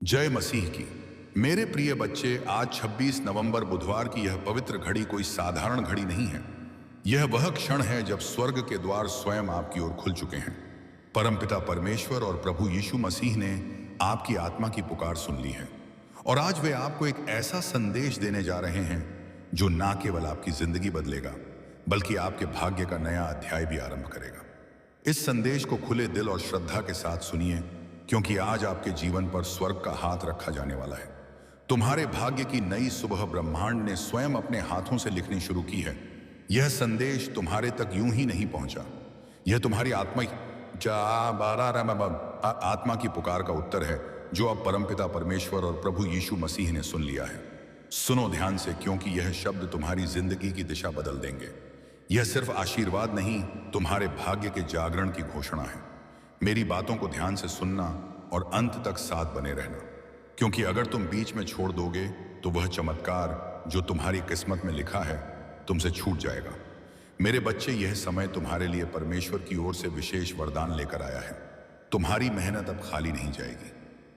जय मसीह की। मेरे प्रिय बच्चे, आज 26 नवंबर बुधवार की यह पवित्र घड़ी कोई साधारण घड़ी नहीं है। यह वह क्षण है जब स्वर्ग के द्वार स्वयं आपकी ओर खुल चुके हैं। परमपिता परमेश्वर और प्रभु यीशु मसीह ने आपकी आत्मा की पुकार सुन ली है और आज वे आपको एक ऐसा संदेश देने जा रहे हैं जो ना केवल आपकी जिंदगी बदलेगा बल्कि आपके भाग्य का नया अध्याय भी आरंभ करेगा। इस संदेश को खुले दिल और श्रद्धा के साथ सुनिए, क्योंकि आज आपके जीवन पर स्वर्ग का हाथ रखा जाने वाला है। तुम्हारे भाग्य की नई सुबह ब्रह्मांड ने स्वयं अपने हाथों से लिखनी शुरू की है। यह संदेश तुम्हारे तक यूं ही नहीं पहुंचा। यह तुम्हारी आत्मा की पुकार का उत्तर है, जो अब परमपिता परमेश्वर और प्रभु यीशु मसीह ने सुन लिया है। सुनो ध्यान से, क्योंकि यह शब्द तुम्हारी जिंदगी की दिशा बदल देंगे। यह सिर्फ आशीर्वाद नहीं, तुम्हारे भाग्य के जागरण की घोषणा है। मेरी बातों को ध्यान से सुनना और अंत तक साथ बने रहना, क्योंकि अगर तुम बीच में छोड़ दोगे तो वह चमत्कार जो तुम्हारी किस्मत में लिखा है तुमसे छूट जाएगा। मेरे बच्चे, यह समय तुम्हारे लिए परमेश्वर की ओर से विशेष वरदान लेकर आया है। तुम्हारी मेहनत अब खाली नहीं जाएगी,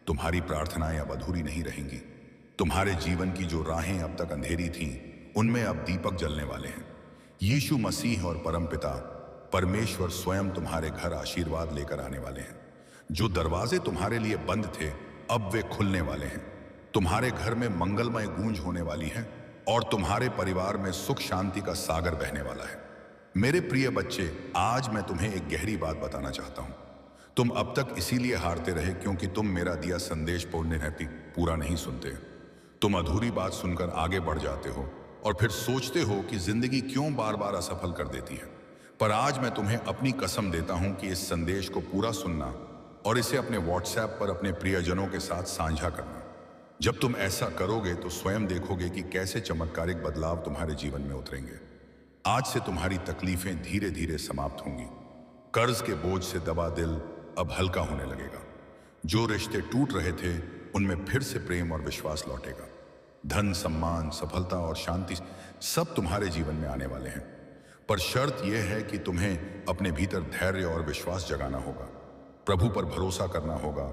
तुम्हारी प्रार्थनाएं अब अधूरी नहीं रहेंगी। तुम्हारे जीवन की जो राहें अब तक अंधेरी थीं, उनमें अब दीपक जलने वाले हैं। यीशु मसीह और परमपिता परमेश्वर स्वयं तुम्हारे घर आशीर्वाद लेकर आने वाले हैं। जो दरवाजे तुम्हारे लिए बंद थे, अब वे खुलने वाले हैं। तुम्हारे घर में मंगलमय गूंज होने वाली है और तुम्हारे परिवार में सुख शांति का सागर बहने वाला है। मेरे प्रिय बच्चे, आज मैं तुम्हें एक गहरी बात बताना चाहता हूं। तुम अब तक इसीलिए हारते रहे क्योंकि तुम मेरा दिया संदेश पूरा नहीं सुनते। तुम अधूरी बात सुनकर आगे बढ़ जाते हो और फिर सोचते हो कि जिंदगी क्यों बार बार असफल कर देती है। पर आज मैं तुम्हें अपनी कसम देता हूं कि इस संदेश को पूरा सुनना और इसे अपने व्हाट्सएप पर अपने प्रियजनों के साथ साझा करना। जब तुम ऐसा करोगे तो स्वयं देखोगे कि कैसे चमत्कारिक बदलाव तुम्हारे जीवन में उतरेंगे। आज से तुम्हारी तकलीफें धीरे धीरे समाप्त होंगी। कर्ज के बोझ से दबा दिल अब हल्का होने लगेगा। जो रिश्ते टूट रहे थे, उनमें फिर से प्रेम और विश्वास लौटेगा। धन, सम्मान, सफलता और शांति सब तुम्हारे जीवन में आने वाले हैं। पर शर्त यह है कि तुम्हें अपने भीतर धैर्य और विश्वास जगाना होगा, प्रभु पर भरोसा करना होगा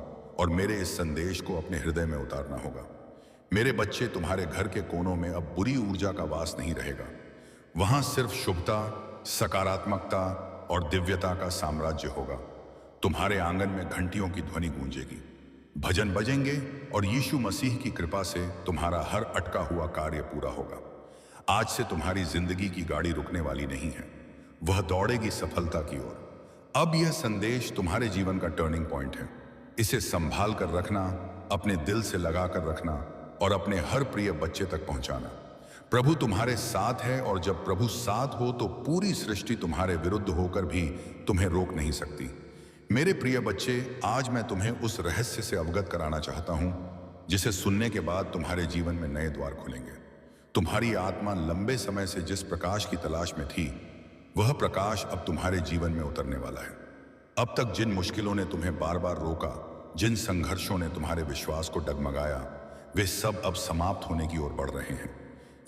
और मेरे इस संदेश को अपने हृदय में उतारना होगा। मेरे बच्चे, तुम्हारे घर के कोनों में अब बुरी ऊर्जा का वास नहीं रहेगा। वहां सिर्फ शुभता, सकारात्मकता और दिव्यता का साम्राज्य होगा। तुम्हारे आंगन में घंटियों की ध्वनि गूंजेगी, भजन बजेंगे और यीशु मसीह की कृपा से तुम्हारा हर अटका हुआ कार्य पूरा होगा। आज से तुम्हारी जिंदगी की गाड़ी रुकने वाली नहीं है, वह दौड़ेगी सफलता की ओर। अब यह संदेश तुम्हारे जीवन का टर्निंग पॉइंट है। इसे संभाल कर रखना, अपने दिल से लगा कर रखना और अपने हर प्रिय बच्चे तक पहुंचाना। प्रभु तुम्हारे साथ है और जब प्रभु साथ हो तो पूरी सृष्टि तुम्हारे विरुद्ध होकर भी तुम्हें रोक नहीं सकती। मेरे प्रिय बच्चे, आज मैं तुम्हें उस रहस्य से अवगत कराना चाहता हूं जिसे सुनने के बाद तुम्हारे जीवन में नए द्वार खुलेंगे। तुम्हारी आत्मा लंबे समय से जिस प्रकाश की तलाश में थी, वह प्रकाश अब तुम्हारे जीवन में उतरने वाला है। अब तक जिन मुश्किलों ने तुम्हें बार बार रोका, जिन संघर्षों ने तुम्हारे विश्वास को डगमगाया, वे सब अब समाप्त होने की ओर बढ़ रहे हैं।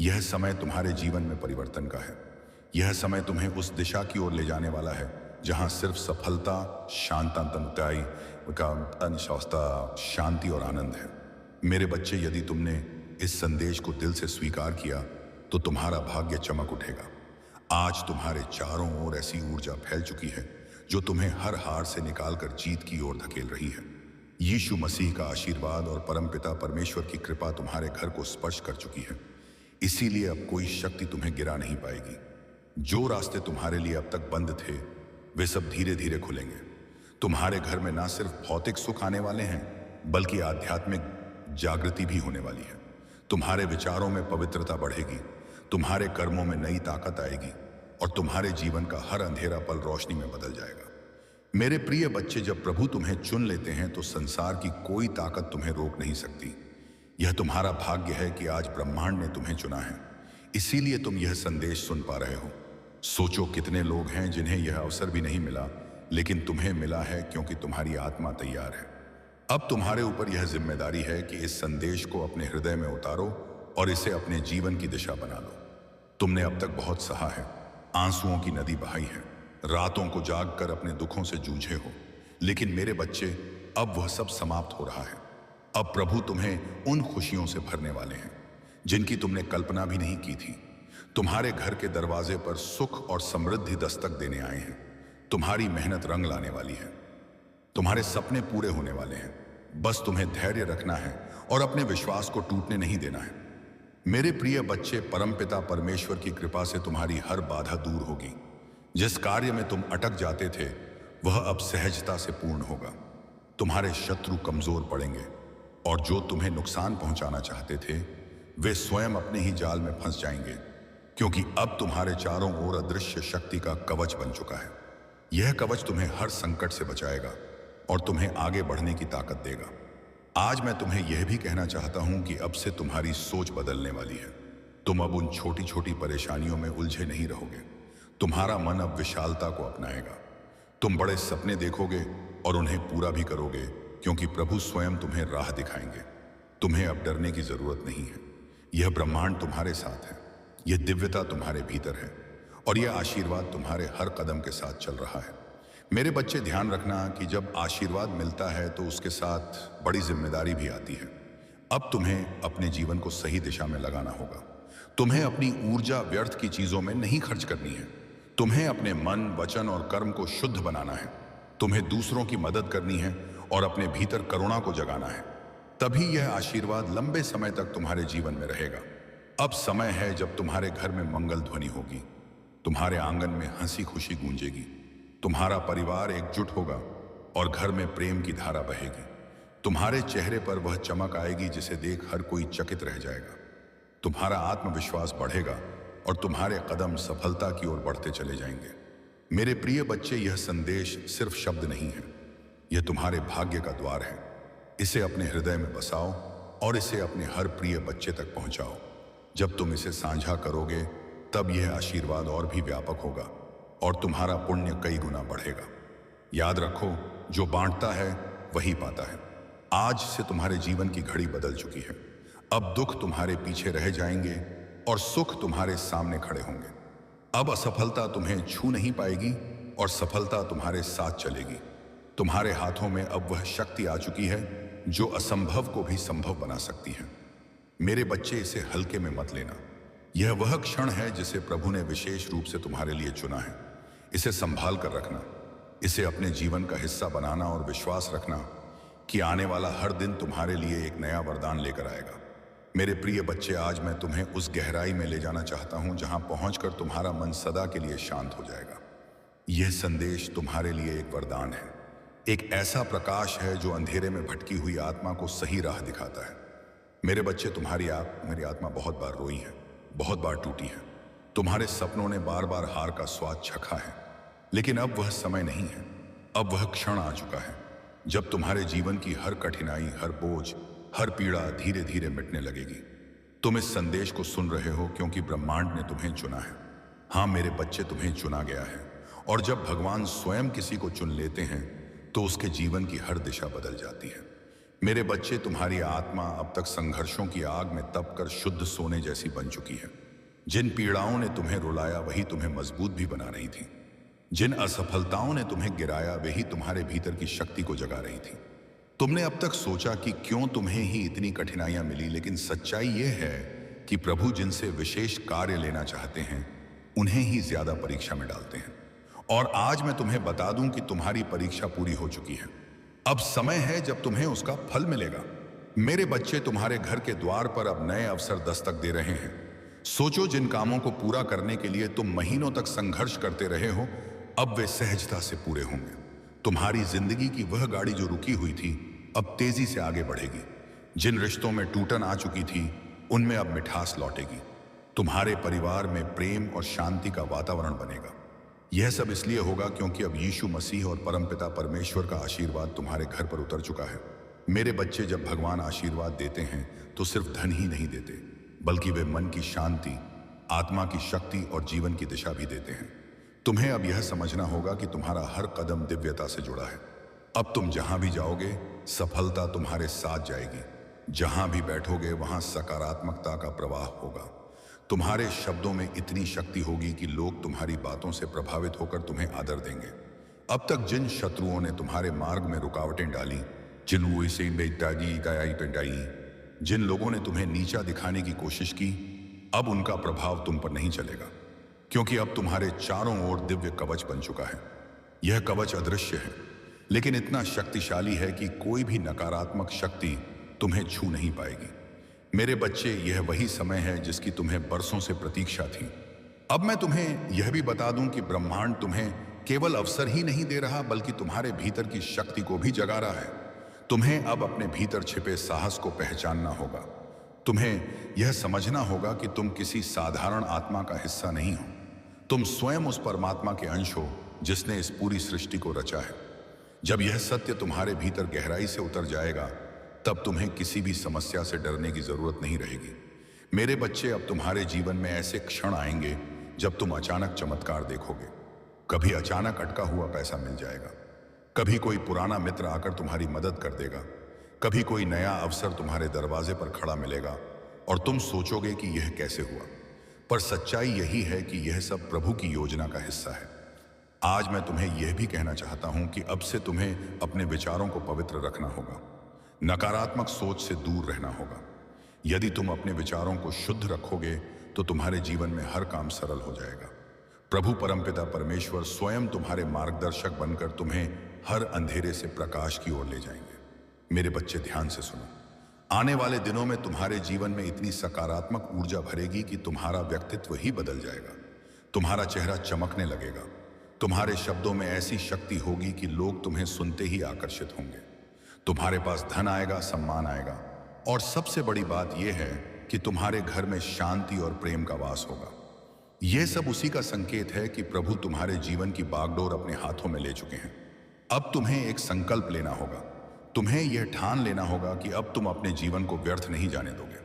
यह समय तुम्हारे जीवन में परिवर्तन का है। यह समय तुम्हें उस दिशा की ओर ले जाने वाला है जहां सिर्फ सफलता, शांति और आनंद है। मेरे बच्चे, यदि तुमने इस संदेश को दिल से स्वीकार किया तो तुम्हारा भाग्य चमक उठेगा। आज तुम्हारे चारों ओर ऐसी ऊर्जा फैल चुकी है जो तुम्हें हर हार से निकालकर जीत की ओर धकेल रही है। यीशु मसीह का आशीर्वाद और परमपिता परमेश्वर की कृपा तुम्हारे घर को स्पर्श कर चुकी है। इसीलिए अब कोई शक्ति तुम्हें गिरा नहीं पाएगी। जो रास्ते तुम्हारे लिए अब तक बंद थे, वे सब धीरे धीरे खुलेंगे। तुम्हारे घर में ना सिर्फ भौतिक सुख आने वाले हैं, बल्कि आध्यात्मिक जागृति भी होने वाली है। तुम्हारे विचारों में पवित्रता बढ़ेगी, तुम्हारे कर्मों में नई ताकत आएगी और तुम्हारे जीवन का हर अंधेरा पल रोशनी में बदल जाएगा। मेरे प्रिय बच्चे, जब प्रभु तुम्हें चुन लेते हैं तो संसार की कोई ताकत तुम्हें रोक नहीं सकती। यह तुम्हारा भाग्य है कि आज ब्रह्मांड ने तुम्हें चुना है, इसीलिए तुम यह संदेश सुन पा रहे हो। सोचो, कितने लोग हैं जिन्हें यह अवसर भी नहीं मिला, लेकिन तुम्हें मिला है क्योंकि तुम्हारी आत्मा तैयार है। अब तुम्हारे ऊपर यह जिम्मेदारी है कि इस संदेश को अपने हृदय में उतारो और इसे अपने जीवन की दिशा बना लो। तुमने अब तक बहुत सहा है, आंसुओं की नदी बहाई है, रातों को जागकर अपने दुखों से जूझे हो, लेकिन मेरे बच्चे, अब वह सब समाप्त हो रहा है। अब प्रभु तुम्हें उन खुशियों से भरने वाले हैं जिनकी तुमने कल्पना भी नहीं की थी। तुम्हारे घर के दरवाजे पर सुख और समृद्धि दस्तक देने आए हैं। तुम्हारी मेहनत रंग लाने वाली है। तुम्हारे सपने पूरे होने वाले हैं। बस तुम्हें धैर्य रखना है और अपने विश्वास को टूटने नहीं देना है। मेरे प्रिय बच्चे, परमपिता परमेश्वर की कृपा से तुम्हारी हर बाधा दूर होगी। जिस कार्य में तुम अटक जाते थे वह अब सहजता से पूर्ण होगा। तुम्हारे शत्रु कमजोर पड़ेंगे और जो तुम्हें नुकसान पहुंचाना चाहते थे वे स्वयं अपने ही जाल में फंस जाएंगे, क्योंकि अब तुम्हारे चारों ओर अदृश्य शक्ति का कवच बन चुका है। यह कवच तुम्हें हर संकट से बचाएगा और तुम्हें आगे बढ़ने की ताकत देगा। आज मैं तुम्हें यह भी कहना चाहता हूं कि अब से तुम्हारी सोच बदलने वाली है। तुम अब उन छोटी छोटी परेशानियों में उलझे नहीं रहोगे। तुम्हारा मन अब विशालता को अपनाएगा। तुम बड़े सपने देखोगे और उन्हें पूरा भी करोगे, क्योंकि प्रभु स्वयं तुम्हें राह दिखाएंगे। तुम्हें अब डरने की जरूरत नहीं है। यह ब्रह्मांड तुम्हारे साथ है, यह दिव्यता तुम्हारे भीतर है और यह आशीर्वाद तुम्हारे हर कदम के साथ चल रहा है। मेरे बच्चे, ध्यान रखना कि जब आशीर्वाद मिलता है तो उसके साथ बड़ी जिम्मेदारी भी आती है। अब तुम्हें अपने जीवन को सही दिशा में लगाना होगा। तुम्हें अपनी ऊर्जा व्यर्थ की चीजों में नहीं खर्च करनी है। तुम्हें अपने मन, वचन और कर्म को शुद्ध बनाना है। तुम्हें दूसरों की मदद करनी है और अपने भीतर करुणा को जगाना है। तभी यह आशीर्वाद लंबे समय तक तुम्हारे जीवन में रहेगा। अब समय है जब तुम्हारे घर में मंगल ध्वनि होगी। तुम्हारे आंगन में हंसी खुशी गूंजेगी। तुम्हारा परिवार एकजुट होगा और घर में प्रेम की धारा बहेगी। तुम्हारे चेहरे पर वह चमक आएगी जिसे देख हर कोई चकित रह जाएगा। तुम्हारा आत्मविश्वास बढ़ेगा और तुम्हारे कदम सफलता की ओर बढ़ते चले जाएंगे। मेरे प्रिय बच्चे, यह संदेश सिर्फ शब्द नहीं है, यह तुम्हारे भाग्य का द्वार है। इसे अपने हृदय में बसाओ और इसे अपने हर प्रिय बच्चे तक पहुंचाओ। जब तुम इसे साझा करोगे तब यह आशीर्वाद और भी व्यापक होगा और तुम्हारा पुण्य कई गुना बढ़ेगा। याद रखो, जो बांटता है वही पाता है। आज से तुम्हारे जीवन की घड़ी बदल चुकी है। अब दुख तुम्हारे पीछे रह जाएंगे और सुख तुम्हारे सामने खड़े होंगे। अब असफलता तुम्हें छू नहीं पाएगी और सफलता तुम्हारे साथ चलेगी। तुम्हारे हाथों में अब वह शक्ति आ चुकी है जो असंभव को भी संभव बना सकती है। मेरे बच्चे, इसे हल्के में मत लेना। यह वह क्षण है जिसे प्रभु ने विशेष रूप से तुम्हारे लिए चुना है। इसे संभाल कर रखना, इसे अपने जीवन का हिस्सा बनाना और विश्वास रखना कि आने वाला हर दिन तुम्हारे लिए एक नया वरदान लेकर आएगा। मेरे प्रिय बच्चे, आज मैं तुम्हें उस गहराई में ले जाना चाहता हूं जहां पहुंचकर तुम्हारा मन सदा के लिए शांत हो जाएगा। यह संदेश तुम्हारे लिए एक वरदान है, एक ऐसा प्रकाश है जो अंधेरे में भटकी हुई आत्मा को सही राह दिखाता है। मेरे बच्चे, मेरी आत्मा बहुत बार रोई है, बहुत बार टूटी है। तुम्हारे सपनों ने बार बार हार का स्वाद चखा है, लेकिन अब वह समय नहीं है। अब वह क्षण आ चुका है जब तुम्हारे जीवन की हर कठिनाई, हर बोझ, हर पीड़ा धीरे धीरे मिटने लगेगी। तुम इस संदेश को सुन रहे हो क्योंकि ब्रह्मांड ने तुम्हें चुना है। हाँ मेरे बच्चे, तुम्हें चुना गया है और जब भगवान स्वयं किसी को चुन लेते हैं तो उसके जीवन की हर दिशा बदल जाती है। मेरे बच्चे, तुम्हारी आत्मा अब तक संघर्षों की आग में तप कर शुद्ध सोने जैसी बन चुकी है। जिन पीड़ाओं ने तुम्हें रुलाया वही तुम्हें मजबूत भी बना रही थी। जिन असफलताओं ने तुम्हें गिराया वही तुम्हारे भीतर की शक्ति को जगा रही थी। तुमने अब तक सोचा कि क्यों तुम्हें ही इतनी कठिनाइयां मिली, लेकिन सच्चाई यह है कि प्रभु जिनसे विशेष कार्य लेना चाहते हैं उन्हें ही ज्यादा परीक्षा में डालते हैं। और आज मैं तुम्हें बता दूं कि तुम्हारी परीक्षा पूरी हो चुकी है। अब समय है जब तुम्हें उसका फल मिलेगा। मेरे बच्चे, तुम्हारे घर के द्वार पर अब नए अवसर दस्तक दे रहे हैं। सोचो, जिन कामों को पूरा करने के लिए तुम महीनों तक संघर्ष करते रहे हो, अब वे सहजता से पूरे होंगे। तुम्हारी जिंदगी की वह गाड़ी जो रुकी हुई थी अब तेजी से आगे बढ़ेगी। जिन रिश्तों में टूटन आ चुकी थी उनमें अब मिठास लौटेगी। तुम्हारे परिवार में प्रेम और शांति का वातावरण बनेगा। यह सब इसलिए होगा क्योंकि अब यीशु मसीह और परमपिता परमेश्वर का आशीर्वाद तुम्हारे घर पर उतर चुका है। मेरे बच्चे, जब भगवान आशीर्वाद देते हैं तो सिर्फ धन ही नहीं देते, बल्कि वे मन की शांति, आत्मा की शक्ति और जीवन की दिशा भी देते हैं। तुम्हें अब यह समझना होगा कि तुम्हारा हर कदम दिव्यता से जुड़ा है। अब तुम जहां भी जाओगे सफलता तुम्हारे साथ जाएगी। जहां भी बैठोगे वहां सकारात्मकता का प्रवाह होगा। तुम्हारे शब्दों में इतनी शक्ति होगी कि लोग तुम्हारी बातों से प्रभावित होकर तुम्हें आदर देंगे। अब तक जिन शत्रुओं ने तुम्हारे मार्ग में रुकावटें डाली जिन लोगों ने तुम्हें नीचा दिखाने की कोशिश की, अब उनका प्रभाव तुम पर नहीं चलेगा, क्योंकि अब तुम्हारे चारों ओर दिव्य कवच बन चुका है। यह कवच अदृश्य है, लेकिन इतना शक्तिशाली है कि कोई भी नकारात्मक शक्ति तुम्हें छू नहीं पाएगी। मेरे बच्चे, यह वही समय है जिसकी तुम्हें बरसों से प्रतीक्षा थी। अब मैं तुम्हें यह भी बता दूं कि ब्रह्मांड तुम्हें केवल अवसर ही नहीं दे रहा, बल्कि तुम्हारे भीतर की शक्ति को भी जगा रहा है। तुम्हें अब अपने भीतर छिपे साहस को पहचानना होगा। तुम्हें यह समझना होगा कि तुम किसी साधारण आत्मा का हिस्सा नहीं हो। तुम स्वयं उस परमात्मा के अंश हो जिसने इस पूरी सृष्टि को रचा है। जब यह सत्य तुम्हारे भीतर गहराई से उतर जाएगा, तब तुम्हें किसी भी समस्या से डरने की जरूरत नहीं रहेगी। मेरे बच्चे, अब तुम्हारे जीवन में ऐसे क्षण आएंगे जब तुम अचानक चमत्कार देखोगे। कभी अचानक अटका हुआ पैसा मिल जाएगा, कभी कोई पुराना मित्र आकर तुम्हारी मदद कर देगा, कभी कोई नया अवसर तुम्हारे दरवाजे पर खड़ा मिलेगा और तुम सोचोगे कि यह कैसे हुआ। पर सच्चाई यही है कि यह सब प्रभु की योजना का हिस्सा है। आज मैं तुम्हें यह भी कहना चाहता हूं कि अब से तुम्हें अपने विचारों को पवित्र रखना होगा, नकारात्मक सोच से दूर रहना होगा। यदि तुम अपने विचारों को शुद्ध रखोगे तो तुम्हारे जीवन में हर काम सरल हो जाएगा। प्रभु परमपिता परमेश्वर स्वयं तुम्हारे मार्गदर्शक बनकर तुम्हें हर अंधेरे से प्रकाश की ओर ले जाएंगे। मेरे बच्चे, ध्यान से सुनो। आने वाले दिनों में तुम्हारे जीवन में इतनी सकारात्मक ऊर्जा भरेगी कि तुम्हारा व्यक्तित्व ही बदल जाएगा। तुम्हारा चेहरा चमकने लगेगा। तुम्हारे शब्दों में ऐसी शक्ति होगी कि लोग तुम्हें सुनते ही आकर्षित होंगे। तुम्हारे पास धन आएगा, सम्मान आएगा, और सबसे बड़ी बात यह है कि तुम्हारे घर में शांति और प्रेम का वास होगा। यह सब उसी का संकेत है कि प्रभु तुम्हारे जीवन की बागडोर अपने हाथों में ले चुके हैं। अब तुम्हें एक संकल्प लेना होगा। तुम्हें यह ठान लेना होगा कि अब तुम अपने जीवन को व्यर्थ नहीं जाने दोगे।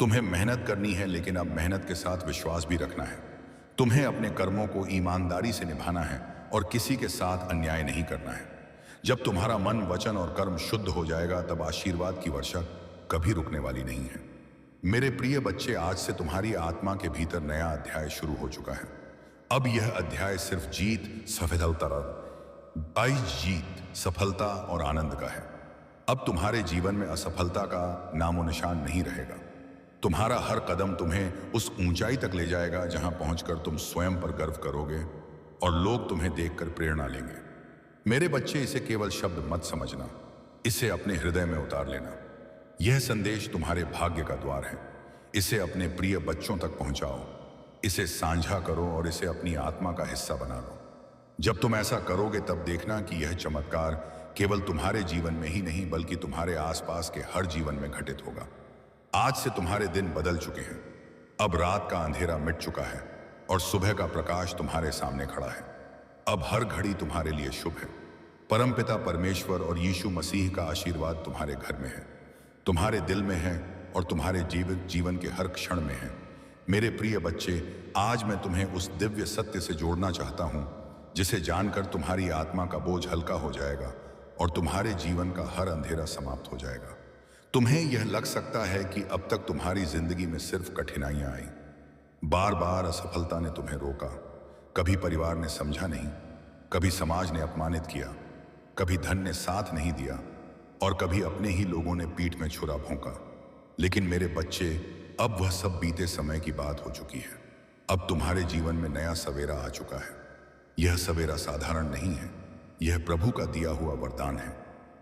तुम्हें मेहनत करनी है, लेकिन अब मेहनत के साथ विश्वास भी रखना है। तुम्हें अपने कर्मों को ईमानदारी से निभाना है और किसी के साथ अन्याय नहीं करना है। जब तुम्हारा मन, वचन और कर्म शुद्ध हो जाएगा, तब आशीर्वाद की वर्षा कभी रुकने वाली नहीं है। मेरे प्रिय बच्चे, आज से तुम्हारी आत्मा के भीतर नया अध्याय शुरू हो चुका है। अब यह अध्याय सिर्फ जीत, सफलता और आनंद का है। अब तुम्हारे जीवन में असफलता का नामो निशान नहीं रहेगा। तुम्हारा हर कदम तुम्हें उस ऊंचाई तक ले जाएगा जहां पहुंचकर तुम स्वयं पर गर्व करोगे और लोग तुम्हें देखकर प्रेरणा लेंगे। मेरे बच्चे, इसे केवल शब्द मत समझना, इसे अपने हृदय में उतार लेना। यह संदेश तुम्हारे भाग्य का द्वार है। इसे अपने प्रिय बच्चों तक पहुंचाओ, इसे साझा करो और इसे अपनी आत्मा का हिस्सा बना लो। जब तुम ऐसा करोगे, तब देखना कि यह चमत्कार केवल तुम्हारे जीवन में ही नहीं, बल्कि तुम्हारे आसपास के हर जीवन में घटित होगा। आज से तुम्हारे दिन बदल चुके हैं। अब रात का अंधेरा मिट चुका है और सुबह का प्रकाश तुम्हारे सामने खड़ा है। अब हर घड़ी तुम्हारे लिए शुभ है। परमपिता परमेश्वर और यीशु मसीह का आशीर्वाद तुम्हारे घर में है, तुम्हारे दिल में है और तुम्हारे जीवन के हर क्षण में है। मेरे प्रिय बच्चे, आज मैं तुम्हें उस दिव्य सत्य से जोड़ना चाहता हूं, जिसे जानकर तुम्हारी आत्मा का बोझ हल्का हो जाएगा और तुम्हारे जीवन का हर अंधेरा समाप्त हो जाएगा। तुम्हें यह लग सकता है कि अब तक तुम्हारी जिंदगी में सिर्फ कठिनाइयां आई। बार बार असफलता ने तुम्हें रोका। कभी परिवार ने समझा नहीं, कभी समाज ने अपमानित किया, कभी धन ने साथ नहीं दिया और कभी अपने ही लोगों ने पीठ में छुरा भोंका। लेकिन मेरे बच्चे, अब वह सब बीते समय की बात हो चुकी है। अब तुम्हारे जीवन में नया सवेरा आ चुका है। यह सवेरा साधारण नहीं है, यह प्रभु का दिया हुआ वरदान है।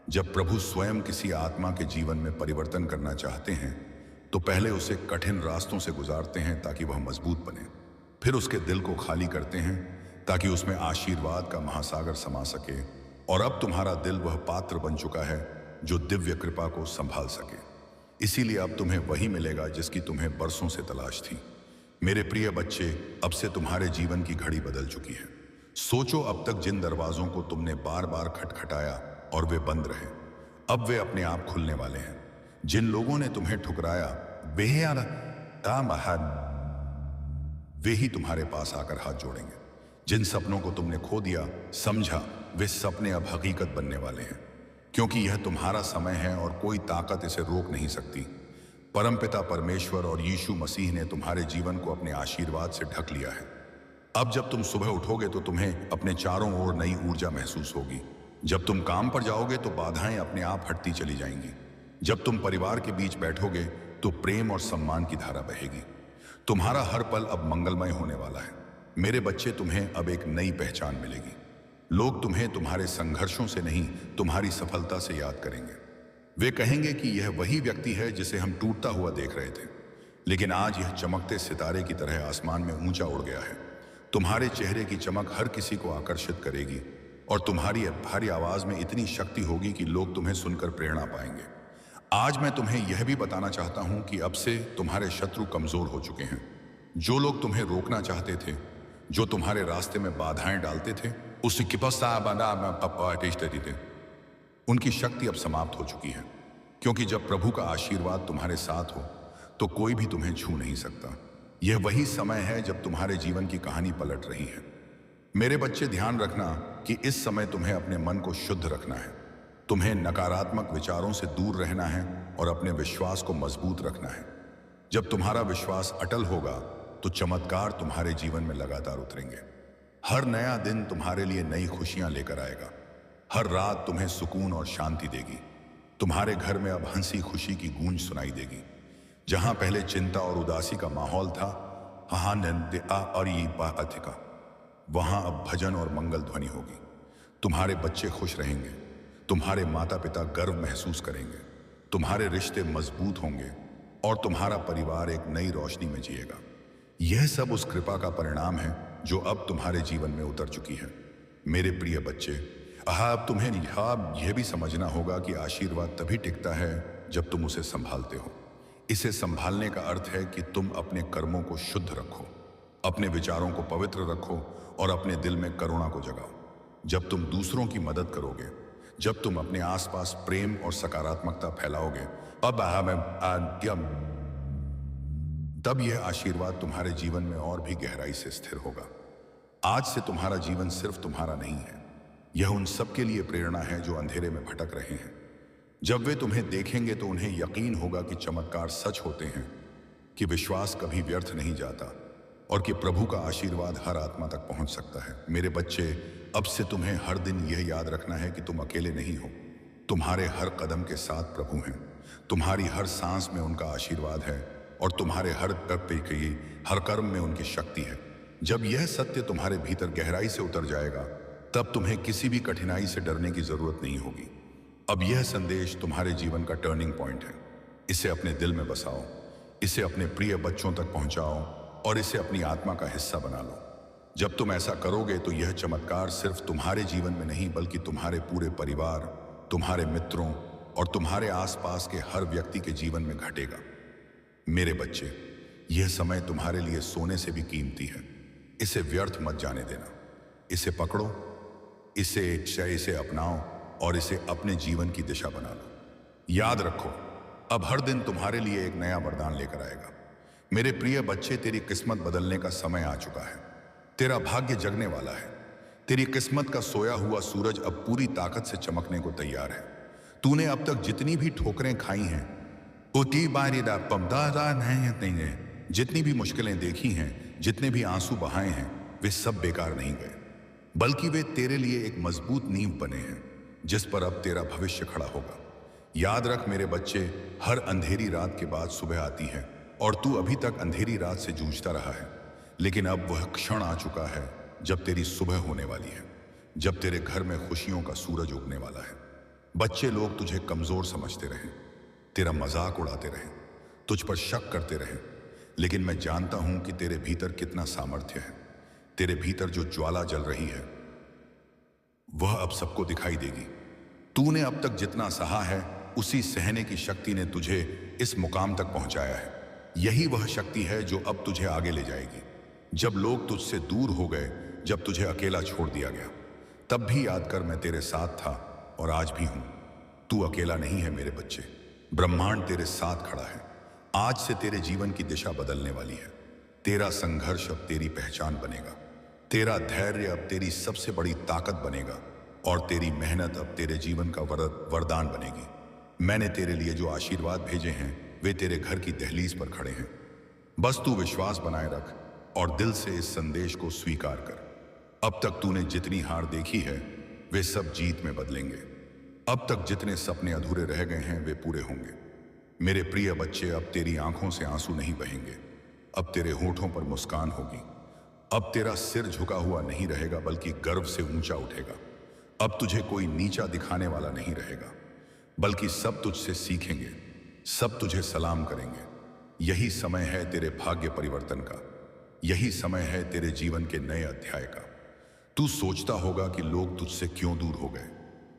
जब प्रभु स्वयं किसी आत्मा के जीवन में परिवर्तन करना चाहते हैं, तो पहले उसे कठिन रास्तों से गुजारते हैं ताकि वह मजबूत बने। फिर उसके दिल को खाली करते हैं ताकि उसमें आशीर्वाद का महासागर समा सके। और अब तुम्हारा दिल वह पात्र बन चुका है जो दिव्य कृपा को संभाल सके। इसीलिए अब तुम्हें वही मिलेगा जिसकी तुम्हें बरसों से तलाश थी। मेरे प्रिय बच्चे, अब से तुम्हारे जीवन की घड़ी बदल चुकी है। सोचो, अब तक जिन दरवाजों को तुमने बार बार खटखटाया और वे बंद रहे, अब वे अपने आप खुलने वाले हैं। जिन लोगों ने तुम्हें ठुकराया, वे ही तुम्हारे पास आकर हाथ जोड़ेंगे। जिन सपनों को तुमने खो दिया, समझा, वे सपने अब हकीकत बनने वाले हैं, क्योंकि यह तुम्हारा समय है और कोई ताकत इसे रोक नहीं सकती। परमपिता परमेश्वर और यीशु मसीह ने तुम्हारे जीवन को अपने आशीर्वाद से ढक लिया है। अब जब तुम सुबह उठोगे तो तुम्हें अपने चारों ओर नई ऊर्जा महसूस होगी। जब तुम काम पर जाओगे तो बाधाएं अपने आप हटती चली जाएंगी। जब तुम परिवार के बीच बैठोगे तो प्रेम और सम्मान की धारा बहेगी। तुम्हारा हर पल अब मंगलमय होने वाला है। मेरे बच्चे, तुम्हें अब एक नई पहचान मिलेगी। लोग तुम्हें तुम्हारे संघर्षों से नहीं, तुम्हारी सफलता से याद करेंगे। वे कहेंगे कि यह वही व्यक्ति है जिसे हम टूटता हुआ देख रहे थे, लेकिन आज यह चमकते सितारे की तरह आसमान में ऊंचा उड़ गया है। तुम्हारे चेहरे की चमक हर किसी को आकर्षित करेगी और तुम्हारी भारी आवाज में इतनी शक्ति होगी कि लोग तुम्हें सुनकर प्रेरणा पाएंगे। आज मैं तुम्हें यह भी बताना चाहता हूं कि अब से तुम्हारे शत्रु कमजोर हो चुके हैं। जो लोग तुम्हें रोकना चाहते थे, जो तुम्हारे रास्ते में बाधाएं डालते थे, उनकी शक्ति अब समाप्त हो चुकी है। क्योंकि जब प्रभु का आशीर्वाद तुम्हारे साथ हो तो कोई भी तुम्हें छू नहीं सकता। यह वही समय है जब तुम्हारे जीवन की कहानी पलट रही है। मेरे बच्चे, ध्यान रखना कि इस समय तुम्हें अपने मन को शुद्ध रखना है। तुम्हें नकारात्मक विचारों से दूर रहना है और अपने विश्वास को मजबूत रखना है। जब तुम्हारा विश्वास अटल होगा तो चमत्कार तुम्हारे जीवन में लगातार उतरेंगे। हर नया दिन तुम्हारे लिए नई खुशियां लेकर आएगा। हर रात तुम्हें सुकून और शांति देगी। तुम्हारे घर में अब हंसी खुशी की गूंज सुनाई देगी। जहां पहले चिंता और उदासी का माहौल था, वहां अब भजन और मंगल ध्वनि होगी। तुम्हारे बच्चे खुश रहेंगे, तुम्हारे माता पिता गर्व महसूस करेंगे, तुम्हारे रिश्ते मजबूत होंगे और तुम्हारा परिवार एक नई रोशनी में जिएगा। यह सब उस कृपा का परिणाम है जो अब तुम्हारे जीवन में उतर चुकी है। मेरे प्रिय बच्चे, अब तुम्हें यह भी समझना होगा कि आशीर्वाद तभी टिकता है जब तुम उसे संभालते हो। इसे संभालने का अर्थ है कि तुम अपने कर्मों को शुद्ध रखो, अपने विचारों को पवित्र रखो और अपने दिल में करुणा को जगाओ। जब तुम दूसरों की मदद करोगे, जब तुम अपने आसपास प्रेम और सकारात्मकता फैलाओगे, तब यह आशीर्वाद तुम्हारे जीवन में और भी गहराई से स्थिर होगा। आज से तुम्हारा जीवन सिर्फ तुम्हारा नहीं है, यह उन सब के लिए प्रेरणा है जो अंधेरे में भटक रहे हैं। जब वे तुम्हें देखेंगे तो उन्हें यकीन होगा कि चमत्कार सच होते हैं, कि विश्वास कभी व्यर्थ नहीं जाता और कि प्रभु का आशीर्वाद हर आत्मा तक पहुंच सकता है। मेरे बच्चे, अब से तुम्हें हर दिन यह याद रखना है कि तुम अकेले नहीं हो। तुम्हारे हर कदम के साथ प्रभु हैं, तुम्हारी हर सांस में उनका आशीर्वाद है और तुम्हारे हर कर्म में उनकी शक्ति है। जब यह सत्य तुम्हारे भीतर गहराई से उतर जाएगा, तब तुम्हें किसी भी कठिनाई से डरने की जरूरत नहीं होगी। अब यह संदेश तुम्हारे जीवन का टर्निंग पॉइंट है। इसे अपने दिल में बसाओ, इसे अपने प्रिय बच्चों तक पहुंचाओ और इसे अपनी आत्मा का हिस्सा बना लो। जब तुम ऐसा करोगे तो यह चमत्कार सिर्फ तुम्हारे जीवन में नहीं, बल्कि तुम्हारे पूरे परिवार, तुम्हारे मित्रों और तुम्हारे आसपास के हर व्यक्ति के जीवन में घटेगा। मेरे बच्चे, यह समय तुम्हारे लिए सोने से भी कीमती है। इसे व्यर्थ मत जाने देना। इसे पकड़ो, इसे अपनाओ और इसे अपने जीवन की दिशा बना लो। याद रखो, अब हर दिन तुम्हारे लिए एक नया वरदान लेकर आएगा। मेरे प्रिय बच्चे, तेरी किस्मत बदलने का समय आ चुका है। तेरा भाग्य जगने वाला है। तेरी किस्मत का सोया हुआ सूरज अब पूरी ताकत से चमकने को तैयार है। तूने अब तक जितनी भी ठोकरें खाई हैं, जितनी भी मुश्किलें देखी हैं, जितने भी आंसू बहाए हैं, वे सब बेकार नहीं गए, बल्कि वे तेरे लिए एक मजबूत नींव बने हैं जिस पर अब तेरा भविष्य खड़ा होगा। याद रख मेरे बच्चे, हर अंधेरी रात के बाद सुबह आती है और तू अभी तक अंधेरी रात से जूझता रहा है, लेकिन अब वह क्षण आ चुका है जब तेरी सुबह होने वाली है, जब तेरे घर में खुशियों का सूरज उगने वाला है। बच्चे, लोग तुझे कमजोर समझते रहे, तेरा मजाक उड़ाते रहे, तुझ पर शक करते रहे, लेकिन मैं जानता हूं कि तेरे भीतर कितना सामर्थ्य है। तेरे भीतर जो ज्वाला जल रही है वह अब सबको दिखाई देगी। तूने अब तक जितना सहा है, उसी सहने की शक्ति ने तुझे इस मुकाम तक पहुंचाया है। यही वह शक्ति है जो अब तुझे आगे ले जाएगी। जब लोग तुझसे दूर हो गए, जब तुझे अकेला छोड़ दिया गया, तब भी याद कर मैं तेरे साथ था और आज भी हूं। तू अकेला नहीं है मेरे बच्चे, ब्रह्मांड तेरे साथ खड़ा है। आज से तेरे जीवन की दिशा बदलने वाली है। तेरा संघर्ष अब तेरी पहचान बनेगा, तेरा धैर्य अब तेरी सबसे बड़ी ताकत बनेगा और तेरी मेहनत अब तेरे जीवन का वरदान बनेगी। मैंने तेरे लिए जो आशीर्वाद भेजे हैं वे तेरे घर की दहलीज पर खड़े हैं। बस तू विश्वास बनाए रख और दिल से इस संदेश को स्वीकार कर। अब तक तूने जितनी हार देखी है वे सब जीत में बदलेंगे। अब तक जितने सपने अधूरे रह गए हैं वे पूरे होंगे। मेरे प्रिय बच्चे, अब तेरी आंखों से आंसू नहीं बहेंगे, अब तेरे होठों पर मुस्कान होगी। अब तेरा सिर झुका हुआ नहीं रहेगा बल्कि गर्व से ऊंचा उठेगा। अब तुझे कोई नीचा दिखाने वाला नहीं रहेगा, बल्कि सब तुझसे सीखेंगे, सब तुझे सलाम करेंगे। यही समय है तेरे भाग्य परिवर्तन का, यही समय है तेरे जीवन के नए अध्याय का। तू सोचता होगा कि लोग तुझसे क्यों दूर हो गए,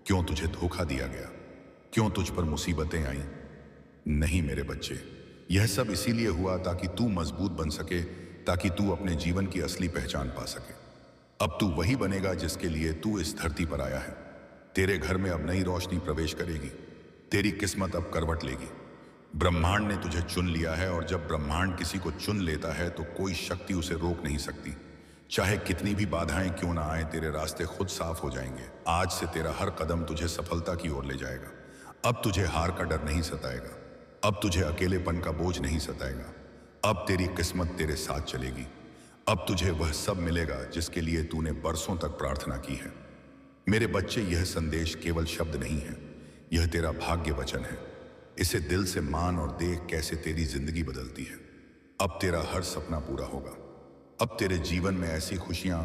क्यों तुझे धोखा दिया गया, क्यों तुझ पर मुसीबतें आईं। नहीं मेरे बच्चे, यह सब इसीलिए हुआ ताकि तू मजबूत बन सके, ताकि तू अपने जीवन की असली पहचान पा सके। अब तू वही बनेगा जिसके लिए तू इस धरती पर आया है। तेरे घर में अब नई रोशनी प्रवेश करेगी, तेरी किस्मत अब करवट लेगी। ब्रह्मांड ने तुझे चुन लिया है, और जब ब्रह्मांड किसी को चुन लेता है तो कोई शक्ति उसे रोक नहीं सकती। चाहे कितनी भी बाधाएं क्यों ना आए, तेरे रास्ते खुद साफ हो जाएंगे। आज से तेरा हर कदम तुझे सफलता की ओर ले जाएगा। अब तुझे हार का डर नहीं सताएगा, अब तुझे अकेलेपन का बोझ नहीं सताएगा। अब तेरी किस्मत तेरे साथ चलेगी। अब तुझे वह सब मिलेगा जिसके लिए तूने बरसों तक प्रार्थना की है। मेरे बच्चे, यह संदेश केवल शब्द नहीं है, यह तेरा भाग्य वचन है। इसे दिल से मान और देख कैसे तेरी जिंदगी बदलती है। अब तेरा हर सपना पूरा होगा। अब तेरे जीवन में ऐसी खुशियां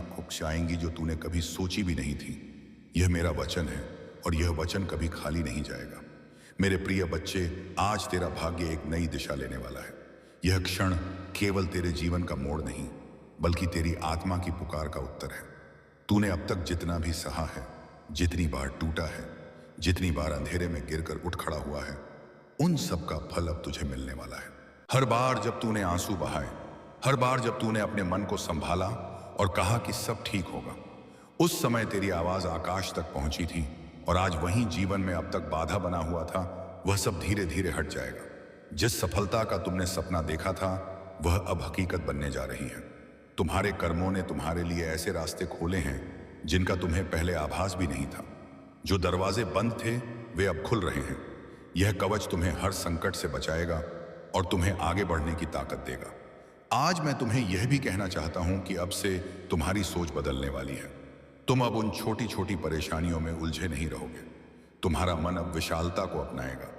आएंगी जो तूने कभी सोची भी नहीं थी। यह मेरा वचन है, और यह वचन कभी खाली नहीं जाएगा। मेरे प्रिय बच्चे, आज तेरा भाग्य एक नई दिशा लेने वाला है। यह क्षण केवल तेरे जीवन का मोड़ नहीं, बल्कि तेरी आत्मा की पुकार का उत्तर है। तूने अब तक जितना भी सहा है, जितनी बार टूटा है, जितनी बार अंधेरे में गिरकर उठ खड़ा हुआ है, उन सब का फल अब तुझे मिलने वाला है। हर बार जब तूने आंसू बहाए, हर बार जब तूने अपने मन को संभाला और कहा कि सब ठीक होगा, उस समय तेरी आवाज आकाश तक पहुंची थी। और आज वहीं जीवन में अब तक बाधा बना हुआ था, वह सब धीरे धीरे हट जाएगा। जिस सफलता का तुमने सपना देखा था, वह अब हकीकत बनने जा रही है। तुम्हारे कर्मों ने तुम्हारे लिए ऐसे रास्ते खोले हैं जिनका तुम्हें पहले आभास भी नहीं था। जो दरवाजे बंद थे वे अब खुल रहे हैं। यह कवच तुम्हें हर संकट से बचाएगा और तुम्हें आगे बढ़ने की ताकत देगा। आज मैं तुम्हें यह भी कहना चाहता हूं कि अब से तुम्हारी सोच बदलने वाली है। तुम अब उन छोटी छोटी परेशानियों में उलझे नहीं रहोगे। तुम्हारा मन अब विशालता को अपनाएगा।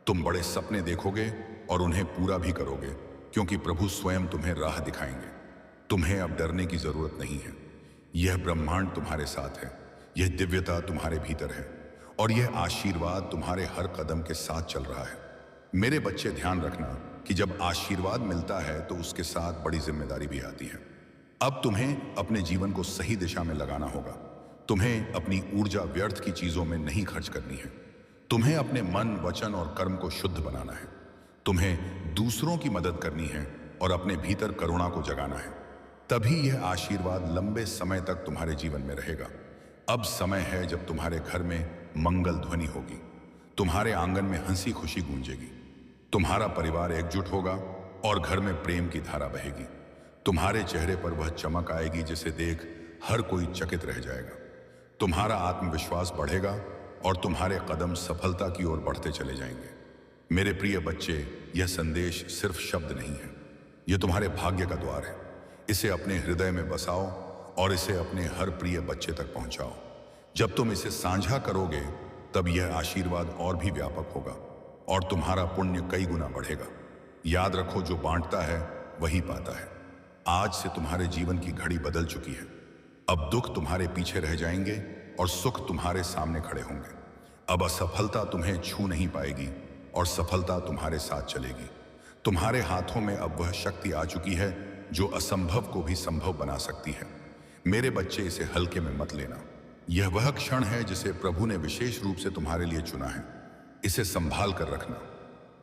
तुम बड़े सपने देखोगे और उन्हें पूरा भी करोगे, क्योंकि प्रभु स्वयं तुम्हें राह दिखाएंगे। तुम्हें अब डरने की जरूरत नहीं है। यह ब्रह्मांड तुम्हारे साथ है, यह दिव्यता तुम्हारे भीतर है, और यह आशीर्वाद तुम्हारे हर कदम के साथ चल रहा है। मेरे बच्चे, ध्यान रखना कि जब आशीर्वाद मिलता है तो उसके साथ बड़ी जिम्मेदारी भी आती है। अब तुम्हें अपने जीवन को सही दिशा में लगाना होगा। तुम्हें अपनी ऊर्जा व्यर्थ की चीजों में नहीं खर्च करनी है। तुम्हें अपने मन, वचन और कर्म को शुद्ध बनाना है। तुम्हें दूसरों की मदद करनी है और अपने भीतर करुणा को जगाना है। तभी यह आशीर्वाद लंबे समय तक तुम्हारे जीवन में रहेगा। अब समय है जब तुम्हारे घर में मंगल ध्वनि होगी, तुम्हारे आंगन में हंसी खुशी गूंजेगी, तुम्हारा परिवार एकजुट होगा और घर में प्रेम की धारा बहेगी। तुम्हारे चेहरे पर वह चमक आएगी जिसे देख हर कोई चकित रह जाएगा। तुम्हारा आत्मविश्वास बढ़ेगा और तुम्हारे कदम सफलता की ओर बढ़ते चले जाएंगे। मेरे प्रिय बच्चे, यह संदेश सिर्फ शब्द नहीं है, यह तुम्हारे भाग्य का द्वार है। इसे अपने हृदय में बसाओ और इसे अपने हर प्रिय बच्चे तक पहुंचाओ। जब तुम इसे साझा करोगे तब यह आशीर्वाद और भी व्यापक होगा और तुम्हारा पुण्य कई गुना बढ़ेगा। याद रखो, जो बांटता है वही पाता है। आज से तुम्हारे जीवन की घड़ी बदल चुकी है। अब दुख तुम्हारे पीछे रह जाएंगे और सुख तुम्हारे सामने खड़े होंगे। अब असफलता तुम्हें छू नहीं पाएगी और सफलता तुम्हारे साथ चलेगी। तुम्हारे हाथों में अब वह शक्ति आ चुकी है जो असंभव को भी संभव बना सकती है। मेरे बच्चे, इसे हल्के में मत लेना। यह वह क्षण है जिसे प्रभु ने विशेष रूप से तुम्हारे लिए चुना है। इसे संभाल कर रखना,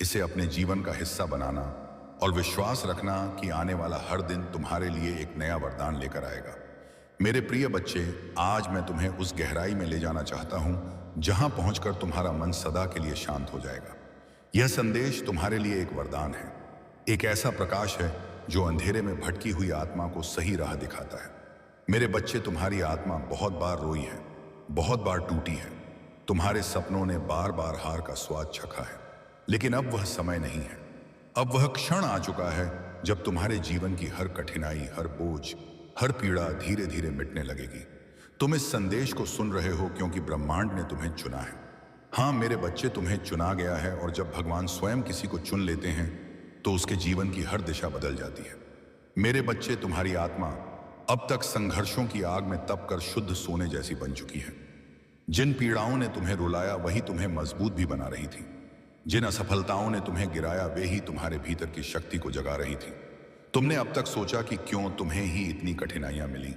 इसे अपने जीवन का हिस्सा बनाना और विश्वास रखना कि आने वाला हर दिन तुम्हारे लिए एक नया वरदान लेकर आएगा। मेरे प्रिय बच्चे, आज मैं तुम्हें उस गहराई में ले जाना चाहता हूं जहां पहुंचकर तुम्हारा मन सदा के लिए शांत हो जाएगा। यह संदेश तुम्हारे लिए एक वरदान है, एक ऐसा प्रकाश है जो अंधेरे में भटकी हुई आत्मा को सही राह दिखाता है। मेरे बच्चे, तुम्हारी आत्मा बहुत बार रोई है, बहुत बार टूटी है। तुम्हारे सपनों ने बार बार हार का स्वाद चखा है, लेकिन अब वह समय नहीं है। अब वह क्षण आ चुका है जब तुम्हारे जीवन की हर कठिनाई, हर बोझ, हर पीड़ा धीरे धीरे मिटने लगेगी। तुम इस संदेश को सुन रहे हो क्योंकि ब्रह्मांड ने तुम्हें चुना है। हाँ मेरे बच्चे, तुम्हें चुना गया है, और जब भगवान स्वयं किसी को चुन लेते हैं तो उसके जीवन की हर दिशा बदल जाती है। मेरे बच्चे, तुम्हारी आत्मा अब तक संघर्षों की आग में तप कर शुद्ध सोने जैसी बन चुकी है। जिन पीड़ाओं ने तुम्हें रुलाया वही तुम्हें मजबूत भी बना रही थी। जिन असफलताओं ने तुम्हें गिराया वे ही तुम्हारे भीतर की शक्ति को जगा रही थी। तुमने अब तक सोचा कि क्यों तुम्हें ही इतनी कठिनाइयां मिली,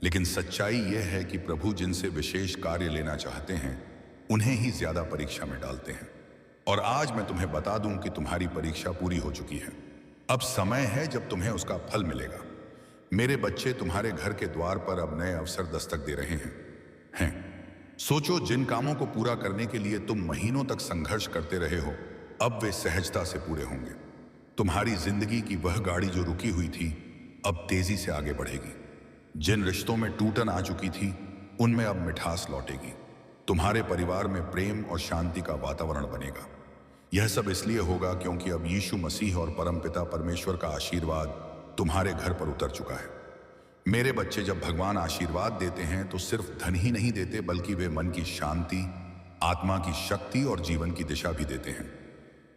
लेकिन सच्चाई यह है कि प्रभु जिनसे विशेष कार्य लेना चाहते हैं उन्हें ही ज्यादा परीक्षा में डालते हैं। और आज मैं तुम्हें बता दूं कि तुम्हारी परीक्षा पूरी हो चुकी है। अब समय है जब तुम्हें उसका फल मिलेगा। मेरे बच्चे, तुम्हारे घर के द्वार पर अब नए अवसर दस्तक दे रहे हैं। सोचो, जिन कामों को पूरा करने के लिए तुम महीनों तक संघर्ष करते रहे हो अब वे सहजता से पूरे होंगे। तुम्हारी जिंदगी की वह गाड़ी जो रुकी हुई थी अब तेजी से आगे बढ़ेगी। जिन रिश्तों में टूटन आ चुकी थी उनमें अब मिठास लौटेगी। तुम्हारे परिवार में प्रेम और शांति का वातावरण बनेगा। यह सब इसलिए होगा क्योंकि अब यीशु मसीह और परमपिता परमेश्वर का आशीर्वाद तुम्हारे घर पर उतर चुका है। मेरे बच्चे, जब भगवान आशीर्वाद देते हैं तो सिर्फ धन ही नहीं देते बल्कि वे मन की शांति, आत्मा की शक्ति और जीवन की दिशा भी देते हैं।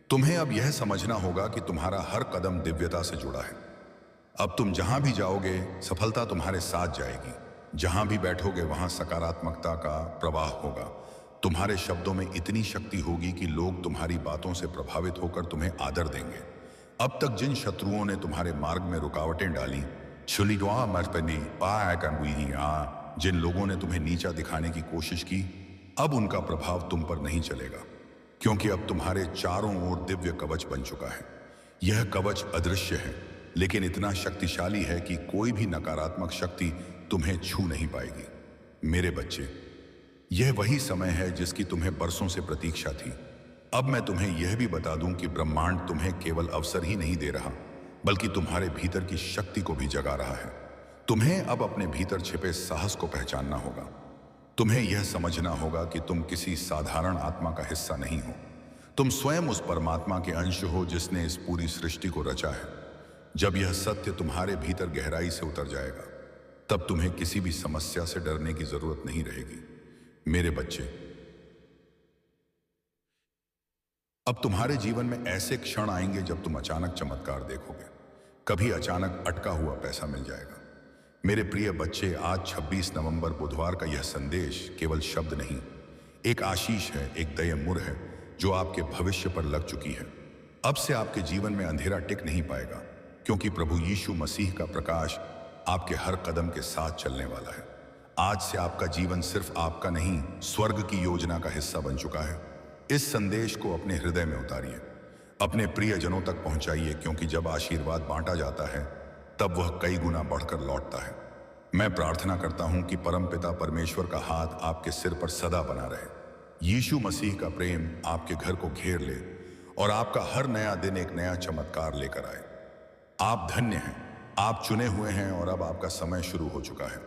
तुम्हें अब यह समझना होगा कि तुम्हारा हर कदम दिव्यता से जुड़ा है। अब तुम जहां भी जाओगे सफलता तुम्हारे साथ जाएगी। जहां भी बैठोगे वहां सकारात्मकता का प्रवाह होगा। तुम्हारे शब्दों में इतनी शक्ति होगी कि लोग तुम्हारी बातों से प्रभावित होकर तुम्हें आदर देंगे। अब तक जिन शत्रुओं ने तुम्हारे मार्ग में रुकावटें डाली, जिन लोगों ने तुम्हें नीचा दिखाने की कोशिश की, अब उनका प्रभाव तुम पर नहीं चलेगा, क्योंकि अब तुम्हारे चारों ओर दिव्य कवच बन चुका है। यह कवच अदृश्य है लेकिन इतना शक्तिशाली है कि कोई भी नकारात्मक शक्ति तुम्हें छू नहीं पाएगी। मेरे बच्चे, यह वही समय है जिसकी तुम्हें बरसों से प्रतीक्षा थी। अब मैं तुम्हें यह भी बता दूं कि ब्रह्मांड तुम्हें केवल अवसर ही नहीं दे रहा बल्कि तुम्हारे भीतर की शक्ति को भी जगा रहा है। तुम्हें अब अपने भीतर छिपे साहस को पहचानना होगा। तुम्हें यह समझना होगा कि तुम किसी साधारण आत्मा का हिस्सा नहीं हो। तुम स्वयं उस परमात्मा के अंश हो जिसने इस पूरी सृष्टि को रचा है। जब यह सत्य तुम्हारे भीतर गहराई से उतर जाएगा तब तुम्हें किसी भी समस्या से डरने की जरूरत नहीं रहेगी। मेरे बच्चे, अब तुम्हारे जीवन में ऐसे क्षण आएंगे जब तुम अचानक चमत्कार देखोगे। कभी अचानक अटका हुआ पैसा मिल जाएगा। मेरे प्रिय बच्चे, आज 26 नवंबर बुधवार का यह संदेश केवल शब्द नहीं, एक आशीष है, एक दयमुर है जो आपके भविष्य पर लग चुकी है। अब से आपके जीवन में अंधेरा टिक नहीं पाएगा क्योंकि प्रभु यीशु मसीह का प्रकाश आपके हर कदम के साथ चलने वाला है। आज से आपका जीवन सिर्फ आपका नहीं, स्वर्ग की योजना का हिस्सा बन चुका है। इस संदेश को अपने हृदय में उतारिए, अपने प्रियजनों तक पहुंचाइए, क्योंकि जब आशीर्वाद बांटा जाता है तब वह कई गुना बढ़कर लौटता है। मैं प्रार्थना करता हूं कि परमपिता परमेश्वर का हाथ आपके सिर पर सदा बना रहे। यीशु मसीह का प्रेम आपके घर को घेर ले और आपका हर नया दिन एक नया चमत्कार लेकर आए। आप धन्य हैं, आप चुने हुए हैं और अब आपका समय शुरू हो चुका है।